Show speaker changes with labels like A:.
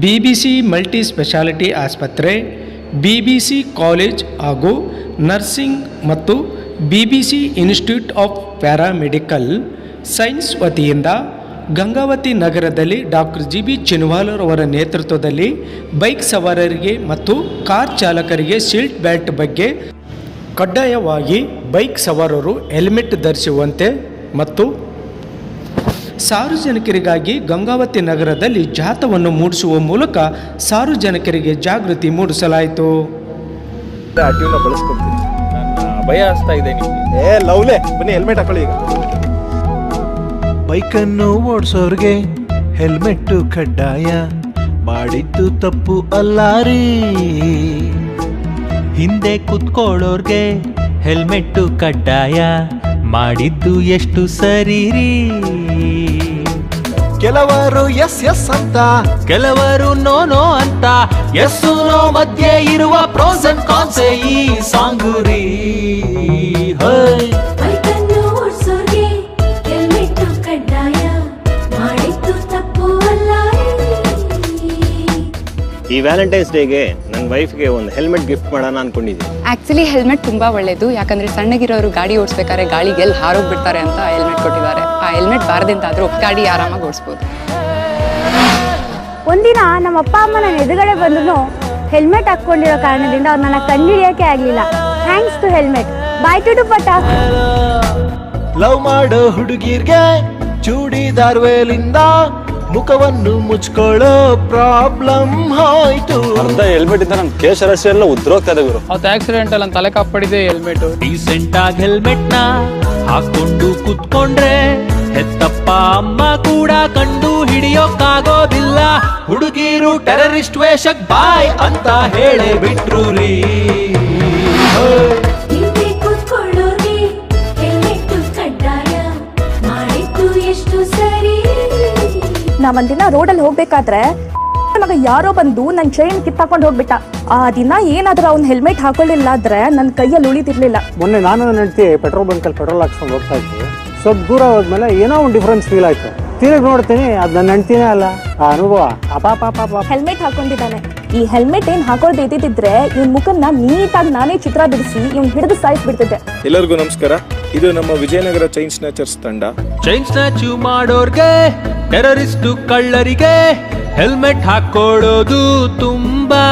A: BBC multi speciality ಆಸ್ಪತ್ರೆ, BBC college ಹಾಗೂ nursing ಮತ್ತು BBC institute of paramedical science ವತಿಯಿಂದ ಗಂಗಾವತಿ ನಗರದಲ್ಲಿ ಡಾಕ್ಟರ್ JB ಚಿನ್ವಾಲರ್ ಅವರ ನೇತೃತ್ವದಲ್ಲಿ ಬೈಕ್ ಸವಾರರಿಗೆ ಮತ್ತು ಕಾರ್ ಚಾಲಕರಿಗೆ ಸೀಟ್ ಬೆಲ್ಟ್ ಬಗ್ಗೆ ಕಡ್ಡಾಯವಾಗಿ ಬೈಕ್ ಸವಾರರು ಹೆಲ್ಮೆಟ್ ಧರಿಸುವಂತೆ ಮತ್ತು ಸಾರ್ವಜನಿಕರಿಗಾಗಿ ಗಂಗಾವತಿ ನಗರದಲ್ಲಿ ಜಾಥಾವನ್ನು ಮೂಡಿಸುವ ಮೂಲಕ ಸಾರ್ವಜನಿಕರಿಗೆ ಜಾಗೃತಿ ಮೂಡಿಸಲಾಯಿತು.
B: ಭಯ ಆಗ್ತಾ ಇದೆ ನಿಮಗೆ.
C: ಲವ್ಲೆ ಬನ್ನಿ ಹೆಲ್ಮೆಟ್ ಹಾಕೊಳ್ಳಿ. ಈಗ
D: ಬೈಕನ್ನು ಓಡಿಸೋರ್ಗೆ ಹೆಲ್ಮೆಟ್ಟು ಕಡ್ಡಾಯ, ಮಾಡಿದ್ದು ತಪ್ಪು ಅಲ್ಲಾರಿ. ಹಿಂದೆ ಕುತ್ಕೊಳ್ಳೋರ್ಗೆ ಹೆಲ್ಮೆಟ್ಟು ಕಡ್ಡಾಯ, ಮಾಡಿದ್ದು ಎಷ್ಟು ಸರಿರಿ. ಕೆಲವರು ಎಸ್ ಎಸ್ ಅಂತ, ಕೆಲವರು ನೋ ನೋ ಅಂತ, ಎಸ್ಸು ನೋ ಮಧ್ಯೆ ಇರುವ ಪ್ರೋಸ್ ಅಂಡ್ ಕಾನ್ಸ್ ಈ ಸಾಂಗು ರೀ.
C: ಈ ವ್ಯಾಲೆಂಟೈನ್ಸ್ ಡೇಗೆ ನನ್ನ ವೈಫ್ಗೆ ಒಂದು ಹೆಲ್ಮೆಟ್ ಗಿಫ್ಟ್ ಮಾಡೋಣ ಅನ್ಕೊಂಡಿದ್ದೀನಿ.
E: ಆಕ್ಚುಲಿ ಹೆಲ್ಮೆಟ್ ತುಂಬಾ ಒಳ್ಳೇದು, ಯಾಕಂದ್ರೆ ಸಣ್ಣಗಿರೋರು ಗಾಡಿ ಓಡಿಸ್ಬೇಕಾದ್ರೆ ಗಾಳಿಗೆ ಎಲ್ಲಿ ಹಾರೋಗ್ಬಿಡ್ತಾರೆ ಅಂತ ಹೆಲ್ಮೆಟ್ ಕೊಟ್ಟಿದ್ದಾರೆ. ಆ ಹೆಲ್ಮೆಟ್ ಬಾರದಿಂದಾದ್ರೂ ಗಾಡಿ ಆರಾಮಾಗಿ ಓಡಿಸ್ಬೋದು.
F: ಒಂದಿನ ನಮ್ಮ ಅಪ್ಪ ಅಮ್ಮ ನನ್ನ ಎದುರುಗಡೆ ಬಂದ್ರು ಹೆಲ್ಮೆಟ್ ಹಾಕೊಂಡಿರೋ ಕಾರಣದಿಂದ ಅವ್ರು ನನ್ನ ಕಂಡುಹಿಡಿಯೋಕೆ ಆಗ್ಲಿಲ್ಲ. Thanks to helmet. ಬಾಯ್ ಟು ಪಟ.
D: ಲವ್ ಮಾಡೋ ಹುಡುಗಿರ್ಗೆ ಚೂಡಿದಾರ್ ವೇಲಿಂದ ಮುಖವನ್ನು ಮುಚ್ಕೊಳ್ಳೋ ಪ್ರಾಬ್ಲಮ್ ಹೋಯ್ತು.
B: ಅರ್ಧ ಹೆಲ್ಮೆಟ್ ಇಂದ ನನ್ನ ಕೇಶ ರಾಶಿ ಎಲ್ಲ ಉದ್ರೋಗ್ತದೆ ಗುರು.
G: ಅವತ್ತು ಆಕ್ಸಿಡೆಂಟ್ ಅಲ್ಲಿ ತಲೆ ಕಾಪಾಡಿದೆ ಹೆಲ್ಮೆಟ್.
D: ಡೀಸೆಂಟ್ ಆಗಿ ಹೆಲ್ಮೆಟ್ ನ ಹಾಕೊಂಡು ಕುತ್ಕೊಂಡ್ರೆ ಹೆತ್ತಪ್ಪ ಅಮ್ಮ ಕೂಡ ಕಂಡು ಹಿಡಿಯೋಕ್ಕಾಗೋದಿಲ್ಲ. ಹುಡುಗಿರು ಟೆರರಿಸ್ಟ್ ವೇಷಕ್ ಬಾಯ್ ಅಂತ ಹೇಳೇ ಬಿಟ್ರು ರೀ.
F: ನಾವೊಂದಿನ ರೋಡಲ್ಲಿ ಹೋಗ್ಬೇಕಾದ್ರೆ ಮಗ ಯಾರೋ ಬಂದು ನನ್ನ ಚೈನ್ ಕಿತ್ತಾಕೊಂಡು ಹೋಗ್ಬಿಟ್ಟ. ಆ ದಿನ ಏನಾದ್ರೂ ಅವ್ನು ಹೆಲ್ಮೆಟ್ ಹಾಕೊಳ್ಳಿಲ್ಲ ಆದ್ರೆ ನನ್ನ ಕೈಯಲ್ಲಿ ಉಳಿತಿರ್ಲಿಲ್ಲ.
H: ಮೊನ್ನೆ ನಾನು ನನ್ನ ಹೆಂಡತಿ ಪೆಟ್ರೋಲ್ ಬಂಕಲ್ಲಿ ಪೆಟ್ರೋಲ್ ಹಾಕ್ಸ್ಕೊಂಡು ಹೋಗ್ತಾ ಇದ್ವಿ. ಸ್ವಲ್ಪ ದೂರ ಹೋದ್ಮೇಲೆ ಏನೋ ಒಂದು ಡಿಫ್ರೆನ್ಸ್ ಫೀಲ್ ಆಯ್ತು. ತಿರುಗಿ ನೋಡ್ತೀನಿ, ಅದು ನನ್ನ ಹೆಂಡತಿನೇ ಅಲ್ಲ. ಆ ಅನುಭವ
F: ಹೆಲ್ಮೆಟ್ ಹಾಕೊಂಡಿದ್ದಾನೆ. ಈ ಹೆಲ್ಮೆಟ್ ಏನ್ ಹಾಕೊಳ್ದೆ ಇದ್ದಿದ್ರೆ ಇವ್ನ ಮುಖನ್ನ ನೀಟಾಗಿ ನಾನೇ ಚಿತ್ರ ಬಿಡಿಸಿ ಇವ್ನ ಹಿಡಿದು ಸಾಯಿಸ್ಬಿಡ್ತಿದ್ದೆ.
I: ಎಲ್ಲರಿಗೂ ನಮಸ್ಕಾರ. ಇದು ನಮ್ಮ ವಿಜಯನಗರ ಚೈನ್ ಸ್ನ್ಯಾಚರ್ಸ್ ತಂಡ.
D: ಚೈನ್ ಸ್ನ್ಯಾಚ್ ಮಾಡೋರ್ಗೆ, ಟೆರರಿಸ್ಟ್ ಕಳ್ಳರಿಗೆ ಹೆಲ್ಮೆಟ್ ಹಾಕೊಳ್ಳೋದು ತುಂಬಾ